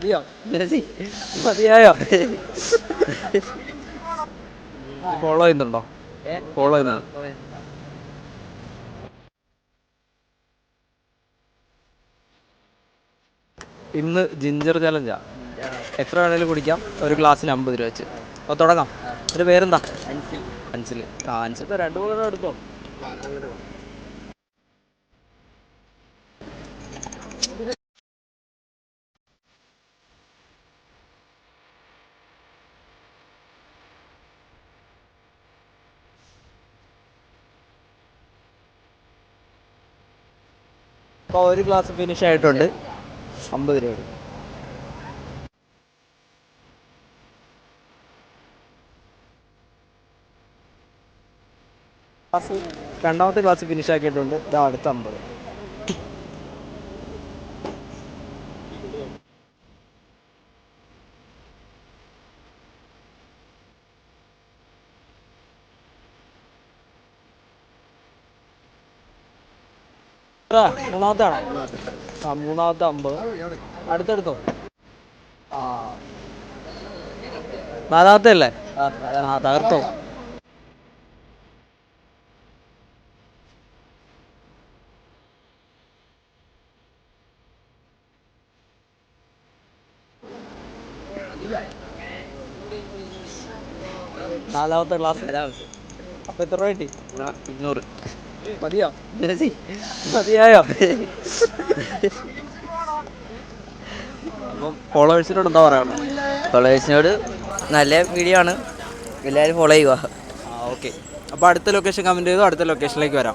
മതിയോ Messi മതിയായോ? Follow ചെയ്യുന്നുണ്ടോ? Follow ചെയ്യുന്നത് ഇന്ന് ജിഞ്ചർ ചലഞ്ചാ. എത്ര വേണേലും കുടിക്കാം, ഒരു ഗ്ലാസ്സിന് 50 രൂപ വെച്ച്. അപ്പോൾ തുടങ്ങാം. എൻ്റെ പേരെന്താ? അഞ്ചിൽ. അഞ്ചത്തെ 2 മൂന്നെണ്ണം എടുത്തോ. അപ്പോൾ ഒരു ഗ്ലാസ് ഫിനിഷ് ആയിട്ടുണ്ട്. 50 രൂപ എടുക്കും. രണ്ടാമത്തെ ഗ്ലാസ് ഫിനിഷ് ആക്കിയിട്ടുണ്ട്. ഇതാ അടുത്ത 50. മൂന്നാമത്തെ ആണോ? മൂന്നാമത്തെ 50. അടുത്തെടുത്തോ. ആ നാലാമത്തെ അല്ലേ? തകർത്തോ. നാലാമത്തെ ക്ലാസ്. അപ്പൊ എത്ര രൂപ കിട്ടി? 200. മതിയോ മെസ്സി? മതിയായോ? അപ്പം ഫോളോവേഴ്സിനോട് എന്താ പറയണം? ഫോളോവേഴ്സിനോട് നല്ല വീഡിയോ ആണ്, എല്ലാവരും ഫോളോ ചെയ്യുക. ഓക്കെ. അപ്പോൾ അടുത്ത ലൊക്കേഷൻ കമൻറ്റ് ചെയ്തോ, അടുത്ത ലൊക്കേഷനിലേക്ക് വരാം.